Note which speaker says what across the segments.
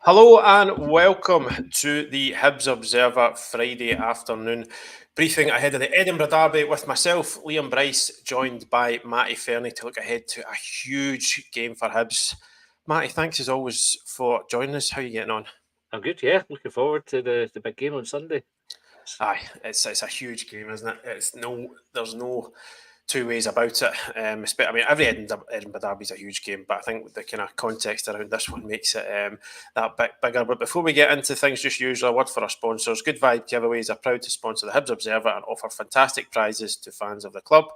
Speaker 1: Hello and welcome to the Hibs Observer Friday afternoon briefing ahead of the Edinburgh derby with myself, Liam Bryce, joined by Matty Fairnie to look ahead to a huge game for Hibs. Matty, thanks as always for joining us. How are you getting on?
Speaker 2: I'm good, yeah. Looking forward to the big game on Sunday.
Speaker 1: Aye, it's a huge game, isn't it? There's no two ways about it. I mean, every Edinburgh derby is a huge game, but I think the kind of context around this one makes it that bit bigger. But before we get into things, just usually a word for our sponsors. Good Vibe Giveaways are proud to sponsor the Hibs Observer and offer fantastic prizes to fans of the club.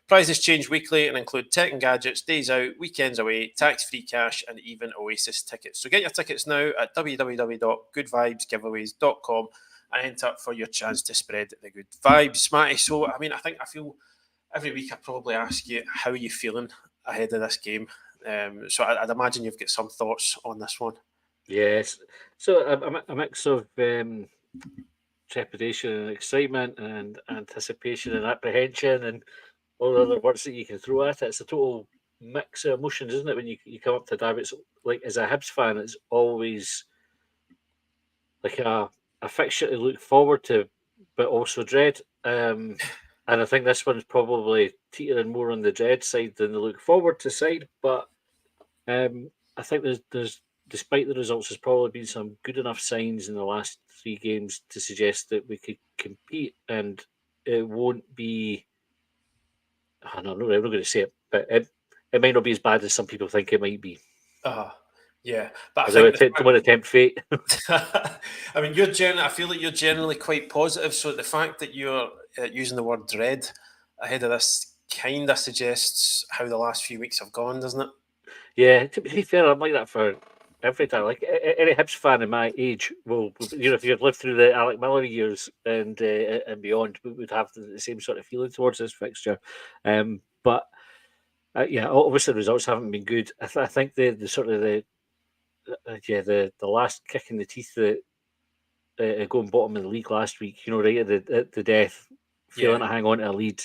Speaker 1: Prizes change weekly and include tech and gadgets, days out, weekends away, tax-free cash, and even Oasis tickets. So get your tickets now at www.goodvibesgiveaways.com and enter for your chance to spread the good vibes, Matty. So, I mean, I feel every week I probably ask you how are you feeling ahead of this game. So I'd imagine you've got some thoughts on this one.
Speaker 2: Yes. So a mix of trepidation and excitement and anticipation and apprehension and all the other words that you can throw at it. It's a total mix of emotions, isn't it? When you come up to derby, it's like as a Hibs fan, it's always like a fixture to look forward to, but also dread. And I think this one's probably teetering more on the dread side than the look forward to side. But I think there's despite the results, there's probably been some good enough signs in the last three games to suggest that we could compete, and it won't be. I don't know. I'm not going to say it, but it might not be as bad as some people think it might be.
Speaker 1: Yeah, but I
Speaker 2: Don't
Speaker 1: think
Speaker 2: want to tempt fate.
Speaker 1: I mean, I feel like you're generally quite positive. So the fact that you're using the word dread ahead of this kind of suggests how the last few weeks have gone, doesn't it?
Speaker 2: Yeah, to be fair, I'm like that for every time. Like any Hibs fan in my age will, if you've lived through the Alec Miller years and beyond, would have the same sort of feeling towards this fixture. But yeah, obviously the results haven't been good. I think the sort of the last kick in the teeth that going bottom of the league last week, right at the death, failing to hang on to a lead,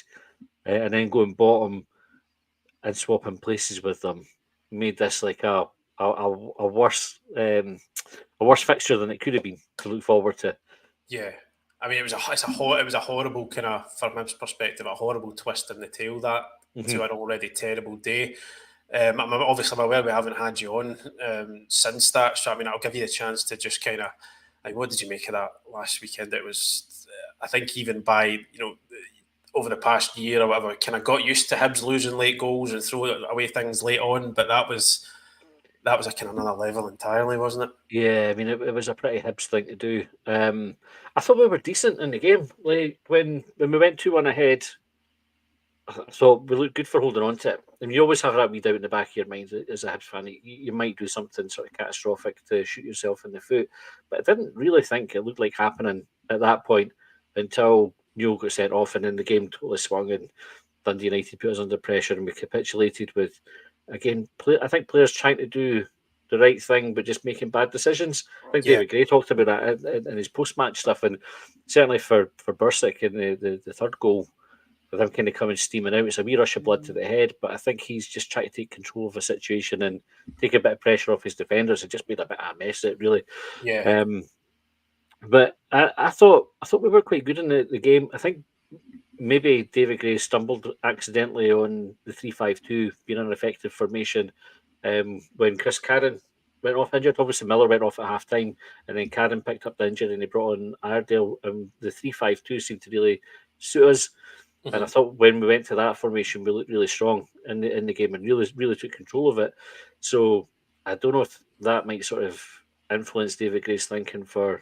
Speaker 2: and then going bottom and swapping places with them, made this like a worse fixture than it could have been to look forward to.
Speaker 1: Yeah, I mean, it was a horrible kind of, from Hibs' perspective, a horrible twist in the tail that to an already terrible day. I'm aware we haven't had you on since that, so I mean, I'll give you the chance to just kind of, like, what did you make of that last weekend? It was, I think, even by over the past year or whatever, kind of got used to Hibs losing late goals and throwing away things late on, but that was a kind of another level entirely, wasn't it?
Speaker 2: Yeah, I mean, it was a pretty Hibs thing to do. I thought we were decent in the game. Like when we went 2-1 ahead, I thought we looked good for holding on to it. And you always have that wee doubt in the back of your mind as a Hibs fan. You might do something sort of catastrophic to shoot yourself in the foot. But I didn't really think it looked like happening at that point until Newell got sent off and then the game totally swung and Dundee United put us under pressure and we capitulated with, again, I think players trying to do the right thing but just making bad decisions. I think David Gray talked about that in his post-match stuff, and certainly for Bursic in the third goal, with him kind of coming steaming out, it's a wee rush of blood to the head, but I think he's just trying to take control of the situation and take a bit of pressure off his defenders. It just made a bit of a mess of it, really.
Speaker 1: Yeah.
Speaker 2: But I thought we were quite good in the game. I think maybe David Gray stumbled accidentally on the 3-5-2 being an effective formation when Chris Carron went off injured. Obviously, Miller went off at half time, and then Carron picked up the injury and he brought on Iredale. The 3-5-2 seemed to really suit us. Mm-hmm. And I thought when we went to that formation, we looked really strong in the game and really took control of it. So I don't know if that might sort of influence David Gray's thinking for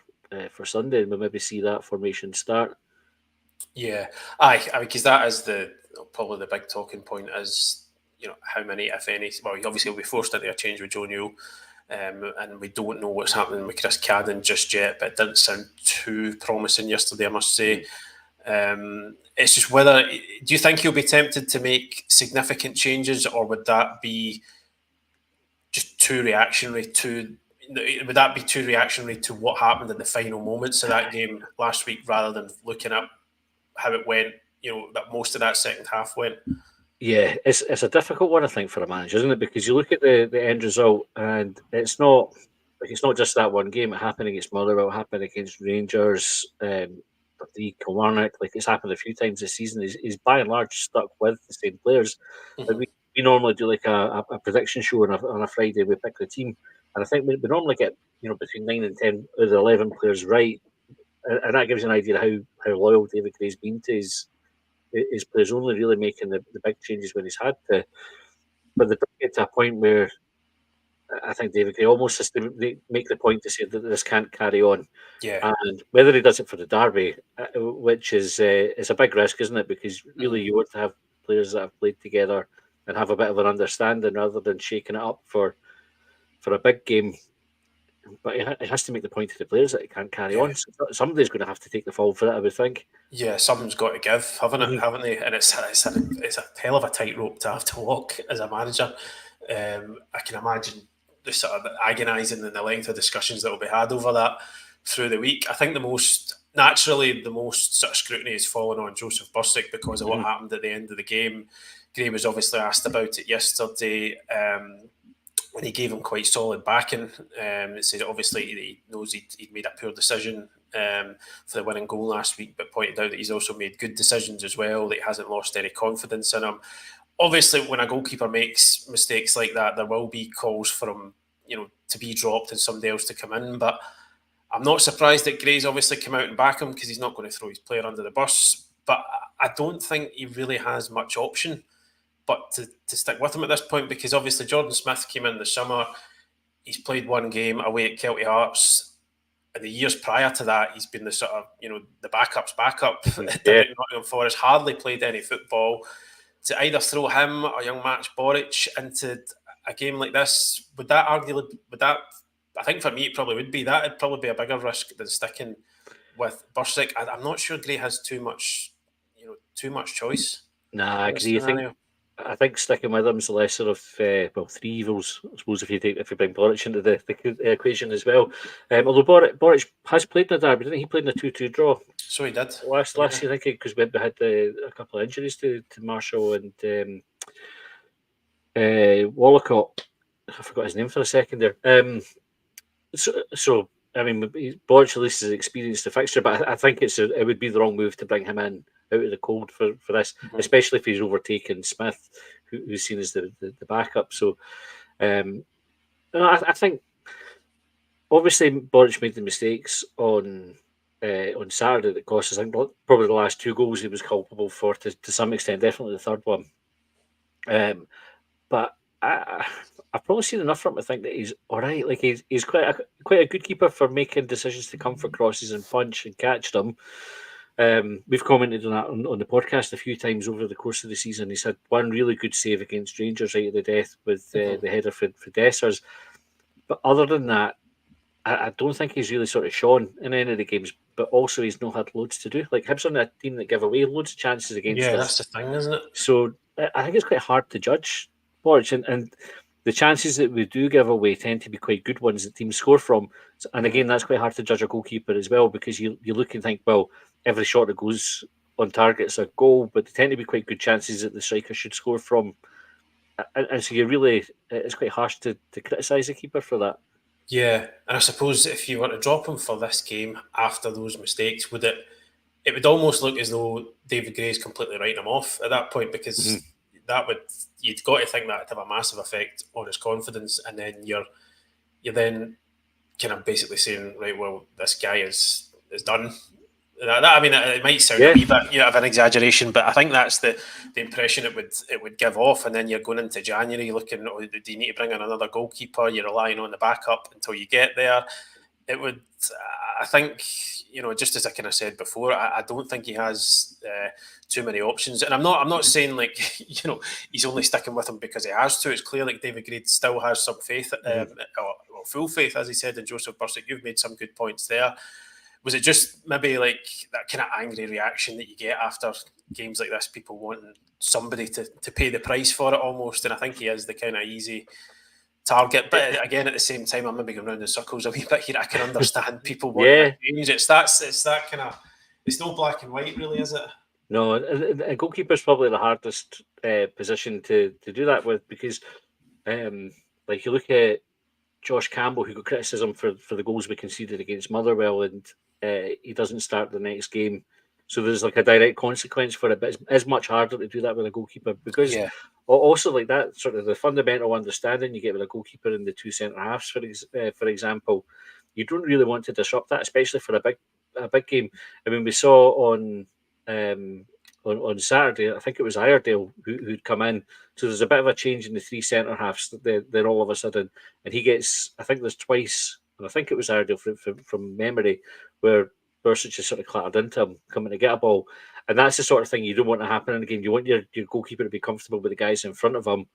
Speaker 2: Sunday, and we'll maybe see that formation start.
Speaker 1: Yeah, aye, because that is probably the big talking point is how many, if any. Well, obviously we'll be forced into a change with Joe Newell, and we don't know what's happening with Chris Cadden just yet. But it didn't sound too promising yesterday, I must say. It's just whether, do you think he'll be tempted to make significant changes, or would that be just too reactionary to? Would that be too reactionary to what happened in the final moments of that game last week, rather than looking at how it went? That most of that second half went.
Speaker 2: Yeah, it's a difficult one, I think, for a manager, isn't it? Because you look at the end result, and it's not like it's not just that one game. It happened against Motherwell, it happened against Rangers, the Kilmarnock. Like it's happened a few times this season. He's by and large stuck with the same players. Like we normally do like a prediction show on a Friday. We pick the team, and I think we normally get between 9 and 10 of the 11 players right, and that gives you an idea of how loyal David Gray's been to his players. Only really making the big changes when he's had to, but they get to a point where I think David Gray almost has to make the point to say that this can't carry on.
Speaker 1: Yeah.
Speaker 2: And whether he does it for the derby, which is it's a big risk, isn't it? Because really, you want to have players that have played together and have a bit of an understanding rather than shaking it up for a big game. But it has to make the point to the players that it can't carry on. So somebody's going to have to take the fall for that, I would think.
Speaker 1: Yeah, something's got to give, haven't they? And it's a hell of a tightrope to have to walk as a manager. I can imagine the sort of agonising and the length of discussions that will be had over that through the week. I think the most sort of scrutiny is falling on Joseph Bursick because of what happened at the end of the game. Gray was obviously asked about it yesterday. And he gave him quite solid backing. It said obviously he knows he'd made a poor decision for the winning goal last week, but pointed out that he's also made good decisions as well, that he hasn't lost any confidence in him. Obviously, when a goalkeeper makes mistakes like that, there will be calls for him, to be dropped and somebody else to come in. But I'm not surprised that Gray's obviously come out and back him because he's not going to throw his player under the bus. But I don't think he really has much option but to stick with him at this point, because obviously Jordan Smith came in the summer. He's played one game away at Kelty Hearts. In the years prior to that, he's been the sort of, the backup's backup at Nottingham Forest, hardly played any football. To either throw him or young Max Boric into a game like this, I think for me it probably would be. That would probably be a bigger risk than sticking with Bursick. I'm not sure Gray has too much choice.
Speaker 2: Nah, I think sticking with him is the lesser of three evils, I suppose, if you bring Boric into the equation as well. Although Boric has played in the derby, didn't he? Played in a 2-2 draw.
Speaker 1: So he did
Speaker 2: last year, I think, because we had a couple of injuries to Marshall and Wallacott. I forgot his name for a second there. So I mean, Boric at least has experienced the fixture, but I think it would be the wrong move to bring him in out of the cold for this, especially if he's overtaken Smith, who's seen as the backup. So I think obviously Boric made the mistakes on Saturday that cost us. I think probably the last two goals he was culpable for to some extent, definitely the third one. But I've probably seen enough from him to think that he's all right. Like he's quite a good keeper for making decisions to come for crosses and punch and catch them. We've commented on that on the podcast a few times over the course of the season. He's had one really good save against Rangers right at the death with the header for Dessers. But other than that, I don't think he's really sort of shone in any of the games. But also, he's not had loads to do. Like Hibs on a team that give away loads of chances against us.
Speaker 1: Yeah, that's the thing, isn't it?
Speaker 2: So I think it's quite hard to judge Boric, and the chances that we do give away tend to be quite good ones that teams score from. And again, that's quite hard to judge a goalkeeper as well, because you look and think, well, every shot that goes on target's a goal, but they tend to be quite good chances that the striker should score from. And so it's quite harsh to criticise a keeper for that.
Speaker 1: Yeah, and I suppose if you were to drop him for this game after those mistakes, it would almost look as though David Gray's completely writing him off at that point, because you'd got to think that would have a massive effect on his confidence, and then you're then kind of basically saying, right, well, this guy is done. I mean, it might sound a wee bit of an exaggeration, but I think that's the impression it would give off. And then you're going into January looking, do you need to bring in another goalkeeper? You're relying on the backup until you get there. It would, I think, just as I kind of said before, I don't think he has too many options. And I'm not saying like, he's only sticking with him because he has to. It's clear like David Gray still has some faith, or full faith, as he said, in Joseph Bursick. You've made some good points there. Was it just maybe like that kind of angry reaction that you get after games like this, people wanting somebody to pay the price for it almost? And I think he is the kind of easy target. But again, at the same time, I'm maybe going round in circles a wee bit here. I can understand people wanting to change. It's that kind of, it's no black and white really, is it?
Speaker 2: No, a goalkeeper is probably the hardest position to do that with, because like you look at Josh Campbell, who got criticism for the goals we conceded against Motherwell, and he doesn't start the next game. So there's like a direct consequence for it, but it's much harder to do that with a goalkeeper because also like that sort of the fundamental understanding you get with a goalkeeper and the two centre halves, for example, you don't really want to disrupt that, especially for a big game. I mean, we saw on Saturday, I think it was Iredale who'd come in. So there's a bit of a change in the three centre halves. Then all of a sudden, and he gets, I think there's twice, and I think it was Iredale from memory, where Bursic is sort of clattered into him, coming to get a ball. And that's the sort of thing you don't want to happen in a game. You want your goalkeeper to be comfortable with the guys in front of him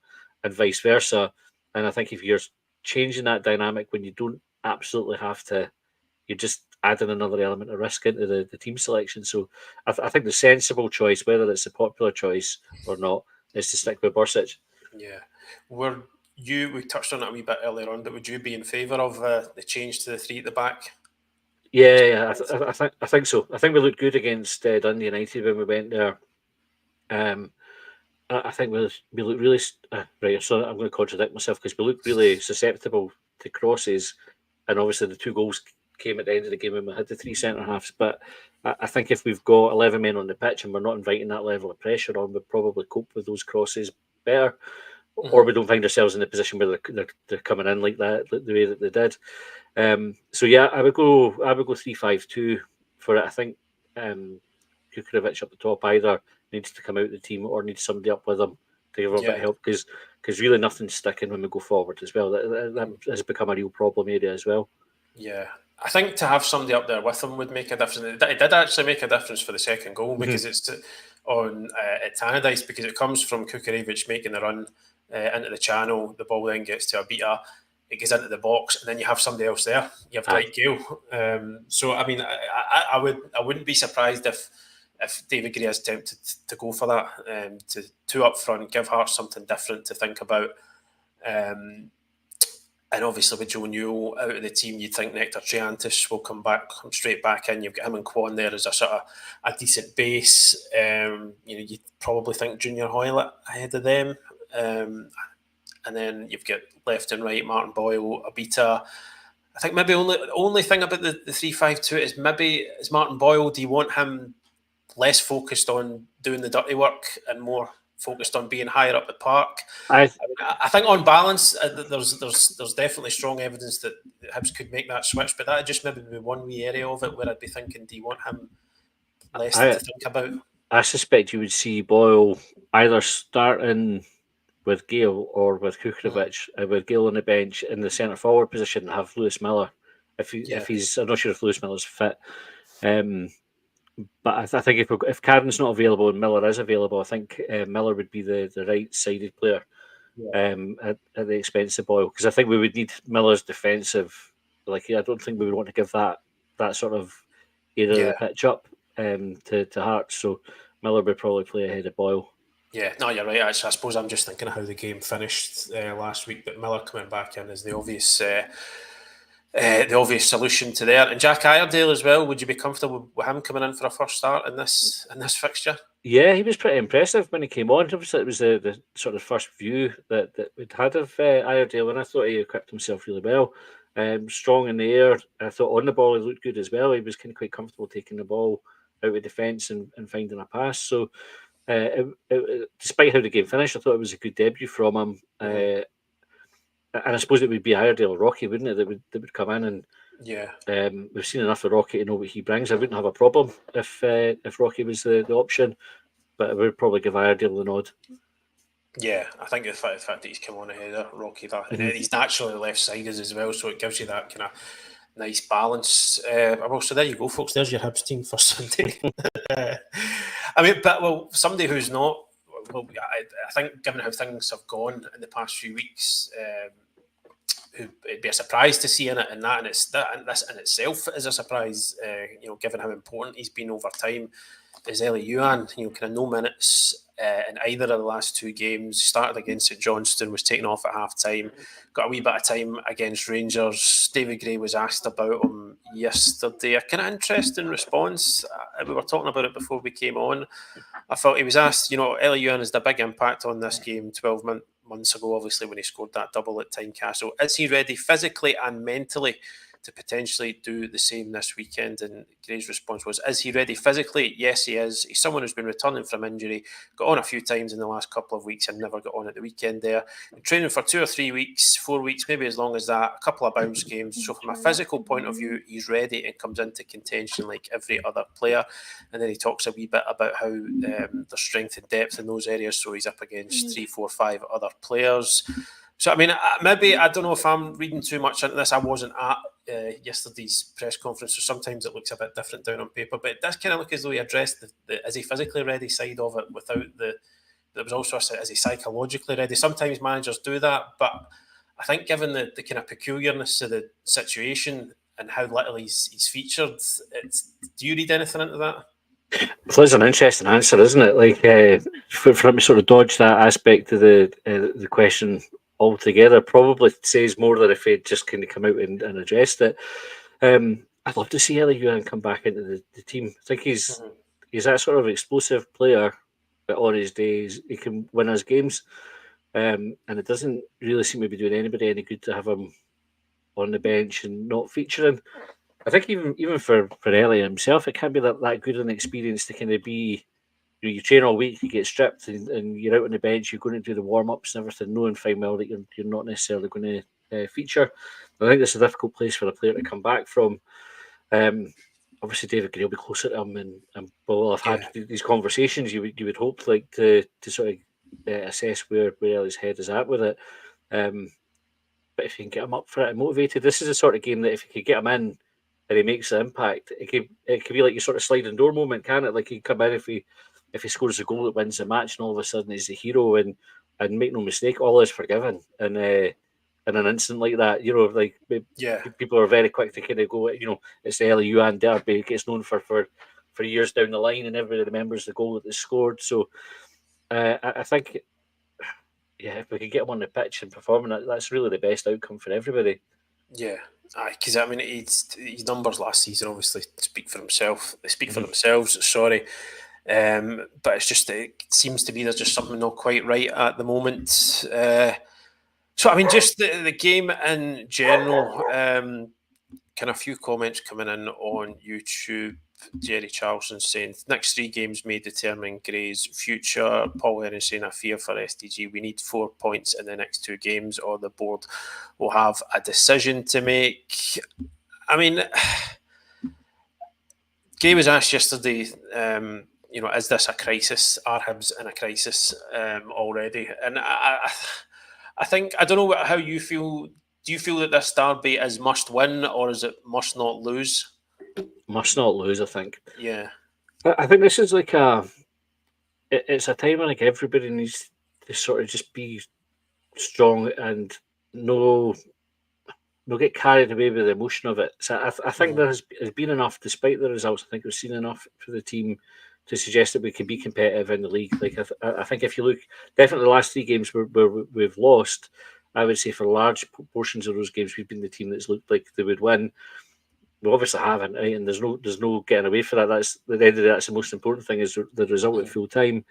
Speaker 2: and vice versa. And I think if you're changing that dynamic when you don't absolutely have to, you're just adding another element of risk into the team selection. So I think the sensible choice, whether it's a popular choice or not, is to stick with Bursic.
Speaker 1: Yeah. We touched on it a wee bit earlier on, but would you be in favour of the change to the three at the back?
Speaker 2: Yeah, I think so. I think we looked good against Dundee United when we went there. I think we looked really right. So I'm going to contradict myself because we looked really susceptible to crosses, and obviously the two goals came at the end of the game when we had the three centre halves. But I think if we've got 11 men on the pitch and we're not inviting that level of pressure on, we'll probably cope with those crosses better. Or we don't find ourselves in a position where they're coming in like that, the way that they did. So yeah, I would go 3-5-2 for it. I think Kukorevic up the top either needs to come out of the team or needs somebody up with him to give him a bit of help because really nothing's sticking when we go forward as well. That has become a real problem area as well.
Speaker 1: Yeah, I think to have somebody up there with him would make a difference. It did actually make a difference for the second goal because it's on at Tannadice, because it comes from Kukorevic making the run into the channel. The ball then gets to Abita, it goes into the box, and then you have somebody else there. You have Dwight Gale. So I mean, I wouldn't be surprised if David Gray is tempted to go for that, to two up front, give Hearts something different to think about. And obviously with Joe Newell out of the team, you'd think Nectar Triantis will come straight back in. You've got him and Quan there as a sort of a decent base. You'd probably think Junior Hoylett ahead of them. And then you've got left and right, Martin Boyle, Abita. I think maybe only thing about the 3-5-2 is maybe is Martin Boyle. Do you want him less focused on doing the dirty work and more focused on being higher up the park? I think on balance, there's definitely strong evidence that Hibs could make that switch, but that just maybe be one wee area of it where I'd be thinking, do you want him less to think about?
Speaker 2: I suspect you would see Boyle either starting with Gale or with Kukorevic, with Gale on the bench in the centre forward position and have Lewis Miller if he's. I'm not sure if Lewis Miller's fit. But I think if Carden's not available and Miller is available, I think Miller would be the right-sided player at the expense of Boyle, because I think we would need Miller's defensive. Like, I don't think we would want to give that sort of area of the pitch up to Hearts. So Miller would probably play ahead of Boyle.
Speaker 1: Yeah, no, you're right. Actually, I suppose I'm just thinking of how the game finished last week, but Miller coming back in is the obvious solution to there. And Jack Iredale as well. Would you be comfortable with him coming in for a first start in this fixture?
Speaker 2: Yeah, he was pretty impressive when he came on. Obviously, it was the sort of first view that we'd had of Iredale, and I thought he equipped himself really well. Strong in the air. I thought on the ball he looked good as well. He was kind of quite comfortable taking the ball out of defence and finding a pass. So despite how the game finished, I thought it was a good debut from him. And I suppose it would be Iredale or Rocky, wouldn't it, that would come in, and we've seen enough of Rocky to know what he brings. I wouldn't have a problem if Rocky was the option, but I would probably give Iredale the nod.
Speaker 1: Yeah, I think the fact that he's come on ahead of Rocky, and he's naturally left-sided as well, so it gives you that kind of nice balance. Well, so there you go, folks. There's your Hibs team for Sunday. Somebody who's not. Well, I think given how things have gone in the past few weeks, it'd be a surprise to see in it, and this in itself is a surprise. Given how important he's been over time, is Ellie Yuan. Kind of no minutes in either of the last two games. Started against St Johnstone, was taken off at half time. Got a wee bit of time against Rangers. David Gray was asked about him yesterday. A kind of interesting response. We were talking about it before we came on. I felt he was asked, Ellie Yuan has had a big impact on this game, 12 months ago, obviously, when he scored that double at Tynecastle. Is he ready physically and mentally to potentially do the same this weekend? And Gray's response was, is he ready physically? Yes, he is. He's someone who's been returning from injury, got on a few times in the last couple of weeks and never got on at the weekend there. Been training for 2 or 3 weeks, 4 weeks, maybe as long as that, a couple of bounce games. So from a physical point of view, he's ready and comes into contention like every other player. And then he talks a wee bit about how there's strength and depth in those areas. So he's up against 3, 4, 5 other players. So, I mean, maybe, I don't know if I'm reading too much into this. I wasn't at yesterday's press conference, so sometimes it looks a bit different down on paper, but it does kind of look as though he addressed the is he physically ready side of it without there was also is he psychologically ready? Sometimes managers do that, but I think given the kind of peculiarness of the situation and how little he's featured, do you read anything into that?
Speaker 2: So that's an interesting answer, isn't it? Like for him to sort of dodge that aspect of the question altogether probably says more than if he'd just kind of come out and addressed it. I'd love to see Ellie Ewan come back into the team. I think he's that sort of explosive player, but on his days he can win us games, and it doesn't really seem to be doing anybody any good to have him on the bench and not featuring. I think even for Ellie himself, it can't be that good an experience to kind of be. You train all week, you get stripped, and you're out on the bench. You're going to do the warm ups and everything, knowing fine well that you're not necessarily going to feature. I think it's a difficult place for a player to come back from. Obviously, David Gray will be closer to him, and we'll have had these conversations. You would hope like to sort of assess where Ellie's head is at with it. But if you can get him up for it and motivated, this is the sort of game that if you could get him in and he makes the impact, it could be like your sort of sliding door moment, can it? Like he come in if he scores a goal that wins the match, and all of a sudden he's the hero, and make no mistake, all is forgiven. And in an instant like that, like people are very quick to kind of go, it's the Ellie Ewan derby. It gets known for years down the line, and everybody remembers the goal that they scored. So I think, if we could get him on the pitch and performing, that's really the best outcome for everybody.
Speaker 1: Yeah, because I mean, his numbers last season obviously speak for himself. They speak for themselves. Sorry. But it's just, it seems to be there's just something not quite right at the moment. So, I mean, just the game in general, kind of a few comments coming in on YouTube. Jerry Charlson saying, next 3 games may determine Gray's future. Paul Henry saying, I fear for SDG. We need 4 points in the next 2 games or the board will have a decision to make. I mean, Gray was asked yesterday, is this a crisis? Are Hibs in a crisis already? And I think, I don't know how you feel. Do you feel that this derby is must win, or is it must not lose?
Speaker 2: Must not lose, I think.
Speaker 1: Yeah.
Speaker 2: I think this is like it's a time when like everybody needs to sort of just be strong and no get carried away with the emotion of it. So I think there has been enough, despite the results. I think we've seen enough for the team to suggest that we can be competitive in the league. Like I think if you look, definitely the last 3 games where we've lost, I would say for large portions of those games we've been the team that's looked like they would win. We obviously haven't, right? And there's no getting away for that. That's at the end of the day, that's the most important thing, is the result at full time.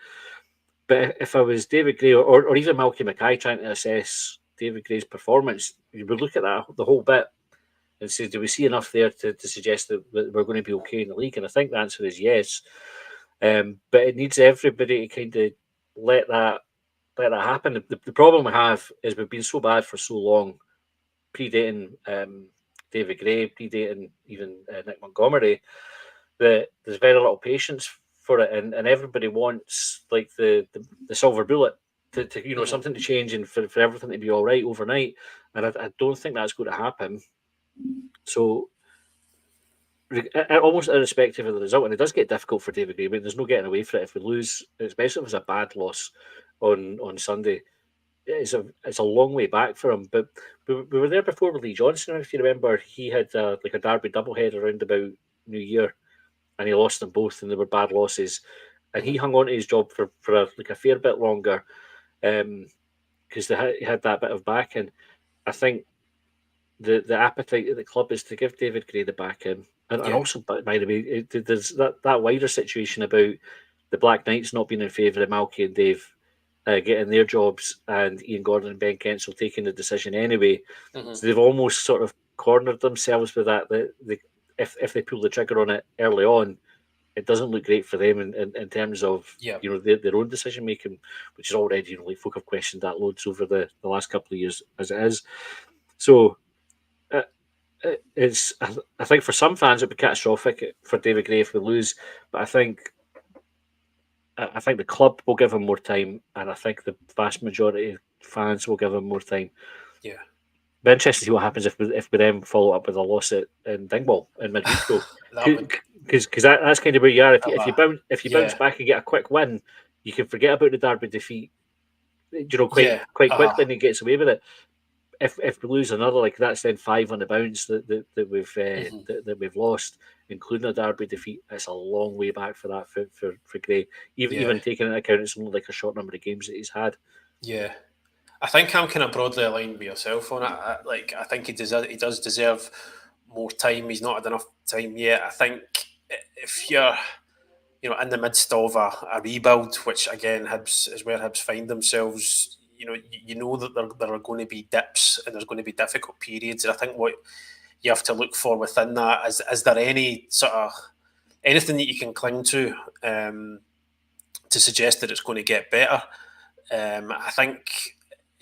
Speaker 2: But if I was David Gray or even Malky Mackay trying to assess David Gray's performance, you would look at that the whole bit and say, do we see enough there to suggest that we're going to be okay in the league? And I think the answer is yes. But it needs everybody to kind of let that happen. The problem we have is we've been so bad for so long, predating David Gray, predating even Nick Montgomery, that there's very little patience for it, and everybody wants like the silver bullet to something to change and for everything to be all right overnight, and I don't think that's going to happen. So almost irrespective of the result, and it does get difficult for David Gray, but there's no getting away from it. If we lose, especially if it's a bad loss on Sunday, it's a long way back for him. But we were there before with Lee Johnson. If you remember, he had like a derby doublehead around about New Year, and he lost them both, and they were bad losses. And he hung on to his job for a fair bit longer, because he had that bit of backing. I think the appetite at the club is to give David Gray the backing, and also, by the way, there's that wider situation about the Black Knights not being in favour of Malky and Dave. getting their jobs, and Ian Gordon and Ben Kensel taking the decision anyway.
Speaker 1: Mhm.
Speaker 2: So they've almost sort of cornered themselves with that. If they pull the trigger on it early on, it doesn't look great for them in terms of
Speaker 1: Yeah.
Speaker 2: their own decision making, which is already like folk have questioned that loads over the last couple of years as it is. So it's I think for some fans it'd be catastrophic for David Gray if we lose, but I think the club will give him more time, and I think the vast majority of fans will give him more time.
Speaker 1: Yeah.
Speaker 2: Be interested to see what happens if we then follow up with a loss in Dingwall in midweek though, because that's kind of where you are. If you bounce back and get a quick win, you can forget about the Derby defeat, quite quickly, and he gets away with it. If we lose another, like that's then 5 on the bounce that we've lost, including a Derby defeat. It's a long way back for that for Gray. Even taking into account it's only like a short number of games that he's had.
Speaker 1: Yeah. I think I'm kind of broadly aligned with yourself on it. I think he does deserve more time. He's not had enough time yet. I think if you're, in the midst of a rebuild, which again Hibs is where Hibs find themselves, you know that there are going to be dips and there's going to be difficult periods. And I think what you have to look for within that is there any sort of anything that you can cling to suggest that it's going to get better. I think.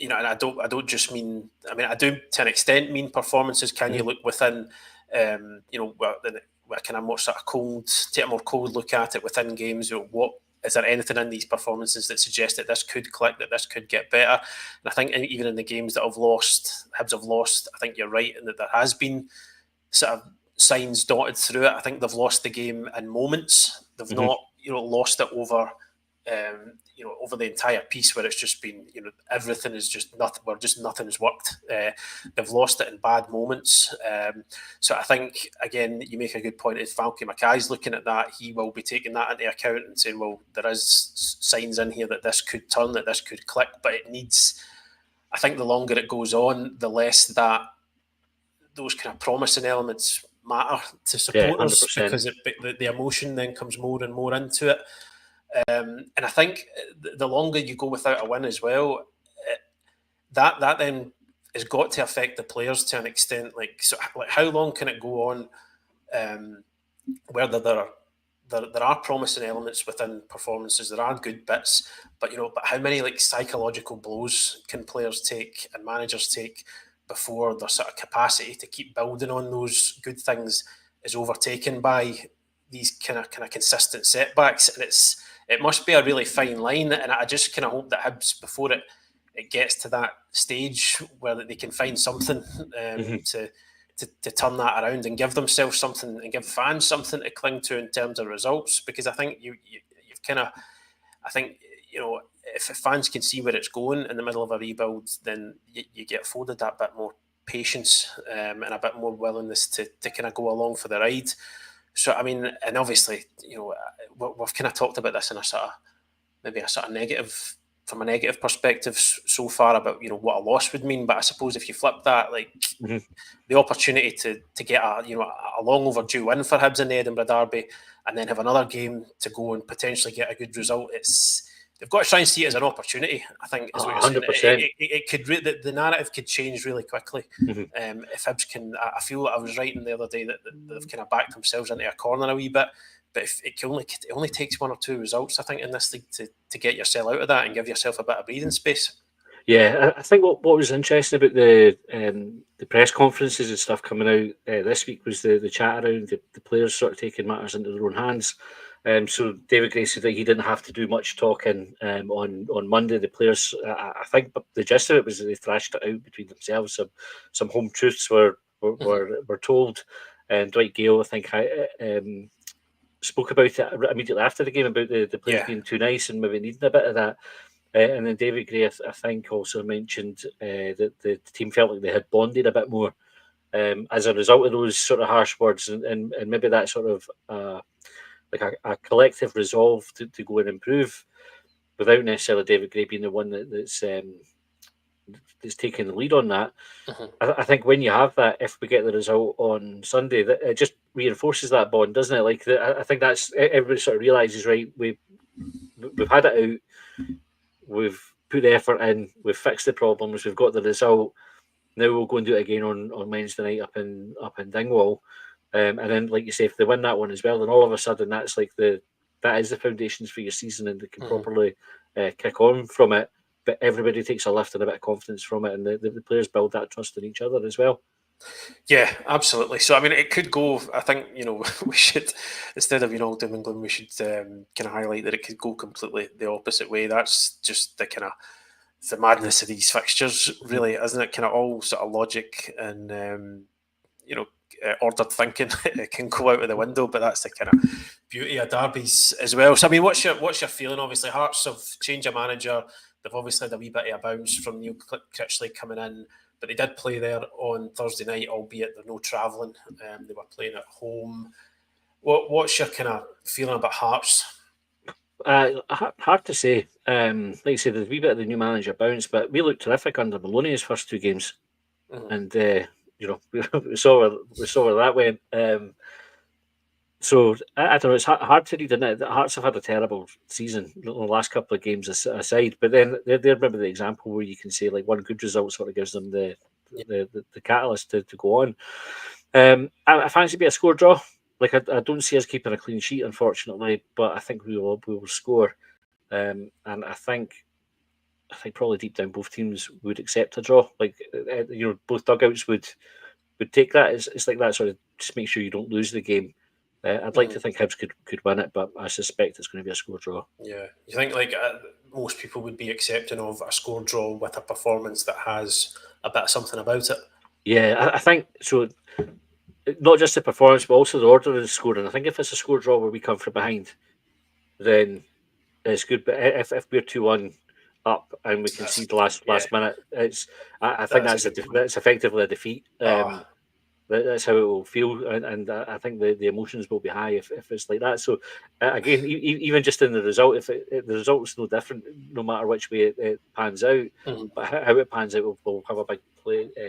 Speaker 1: And I don't just mean. I mean, I do to an extent mean performances. Can you look within, where can I more sort of take a more cold look at it within games? What is there anything in these performances that suggests that this could click, that this could get better? And I think even in the games that Hibs have lost, I think you're right in that there has been sort of signs dotted through it. I think they've lost the game in moments. They've not, lost it over. Over the entire piece where it's just been, everything is just nothing. Where just nothing has worked. They've lost it in bad moments. So I think again, you make a good point. If Falky Mackay's looking at that, he will be taking that into account and saying, well, there is signs in here that this could turn, that this could click, but it needs. I think the longer it goes on, the less that those kind of promising elements matter to supporters, because the emotion then comes more and more into it. And I think the longer you go without a win as well, that then has got to affect the players to an extent. Like how long can it go on? Where there are promising elements within performances, there are good bits, but how many like psychological blows can players take and managers take before their sort of capacity to keep building on those good things is overtaken by these kind of consistent setbacks? And it must be a really fine line, and I just kind of hope that Hibs, before it gets to that stage where they can find something to turn that around and give themselves something and give fans something to cling to in terms of results. Because I think you've kind of, if fans can see where it's going in the middle of a rebuild, then you get afforded that bit more patience and a bit more willingness to kind of go along for the ride. So, I mean, and obviously, we've kind of talked about this in a sort of negative, from a negative perspective so far about, what a loss would mean. But I suppose if you flip that, the opportunity to get a long overdue win for Hibs in the Edinburgh Derby and then have another game to go and potentially get a good result, they've got to try and see it as an opportunity, I think, is what you're saying. It could the narrative could change really quickly. If Hibs can, I feel I was writing the other day that they've kind of backed themselves into a corner a wee bit, but if it only takes one or two results, I think, in this league to get yourself out of that and give yourself a bit of breathing space.
Speaker 2: Yeah, I think what was interesting about the press conferences and stuff coming out this week was the chat around the players sort of taking matters into their own hands. So David Gray said that he didn't have to do much talking on Monday. The players, I think, the gist of it was that they thrashed it out between themselves. Some home truths were told, and Dwight Gale, I think, spoke about it immediately after the game about the players being too nice and maybe needing a bit of that. And then David Gray, I think, also mentioned that the team felt like they had bonded a bit more as a result of those sort of harsh words, and maybe that sort of like a collective resolve to go and improve, without necessarily David Gray being the one that's taking the lead on that. I think when you have that, if we get the result on Sunday, that it just reinforces that bond, doesn't it? Like I think that's everybody sort of realizes, right? We've had it out. We've put the effort in, we've fixed the problems, we've got the result. Now we'll go and do it again on Wednesday night up in Dingwall. And then, like you say, if they win that one as well, then all of a sudden that is the foundations for your season, and they can properly kick on from it. But everybody takes a lift and a bit of confidence from it, and the players build that trust in each other as well.
Speaker 1: Yeah, absolutely. So, I mean, it could go, I think, we should, instead of, all doom and gloom, we should kind of highlight that it could go completely the opposite way. That's just the madness of these fixtures, really, isn't it? Kind of all sort of logic and, ordered thinking it can go out of the window, but that's the kind of beauty of derbies as well. So, I mean, what's your feeling? Obviously, Hearts have changed a manager. They've obviously had a wee bit of a bounce from Neil Critchley coming in, but they did play there on Thursday night, albeit they're no travelling. They were playing at home. What's your kind of feeling about Hearts?
Speaker 2: Hard to say. Like you said, there's a wee bit of the new manager bounce, but we looked terrific under Maloney's first two games, and we saw where that went. So I don't know. It's hard to read. The Hearts have had a terrible season the last couple of games aside, but then they remember the example where you can say like one good result sort of gives them the catalyst to go on. I fancy a bit of score draw. Like I don't see us keeping a clean sheet, unfortunately, but I think we will score, and I think probably deep down both teams would accept a draw. Like both dugouts would take that. It's like that sort of just make sure you don't lose the game. I'd like to think Hibs could win it, but I suspect it's going to be a score draw.
Speaker 1: Yeah, you think like most people would be accepting of a score draw with a performance that has a bit of something about it?
Speaker 2: Yeah, I think so. Not just the performance, but also the order of the scoring. I think if it's a score draw where we come from behind, then it's good. But if we're 2-1 up and we concede the last minute, I think that's effectively a defeat. That's how it will feel, and I think the emotions will be high if it's like that. So again, even just in the result, if the result is no different, no matter which way it pans out, but how it pans out will have a big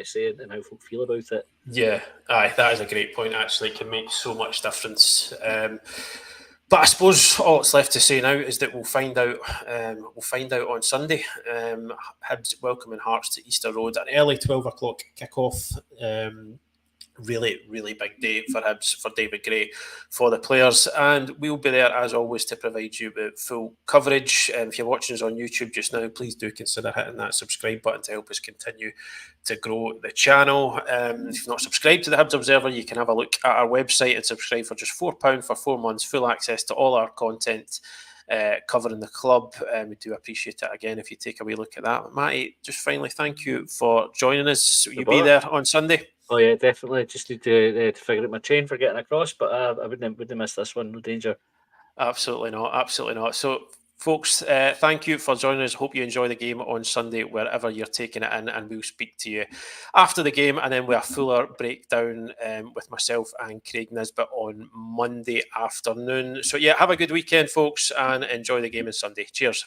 Speaker 2: say in how folk feel about it.
Speaker 1: Yeah, that is a great point. Actually, it can make so much difference. But I suppose all that's left to say now is that we'll find out. We'll find out on Sunday. Hibs welcoming Hearts to Easter Road, an early 12:00 kickoff. Really, really big day for Hibs, for David Gray, for the players, and we'll be there as always to provide you with full coverage. If you're watching us on YouTube just now, please do consider hitting that subscribe button to help us continue to grow the channel. If you've not subscribed to the Hibs Observer, you can have a look at our website and subscribe for just £4 for 4 months, full access to all our content covering the club. We do appreciate it again if you take a wee look at that. Matty, just finally, thank you for joining us. Will you be there on Sunday?
Speaker 2: Oh yeah, definitely. Just need to figure out my train for getting across, but I wouldn't miss this one. No danger.
Speaker 1: Absolutely not. Absolutely not. So, folks, thank you for joining us. Hope you enjoy the game on Sunday, wherever you're taking it in, and we'll speak to you after the game, and then with a fuller breakdown with myself and Craig Nisbet on Monday afternoon. So, yeah, have a good weekend, folks, and enjoy the game on Sunday. Cheers.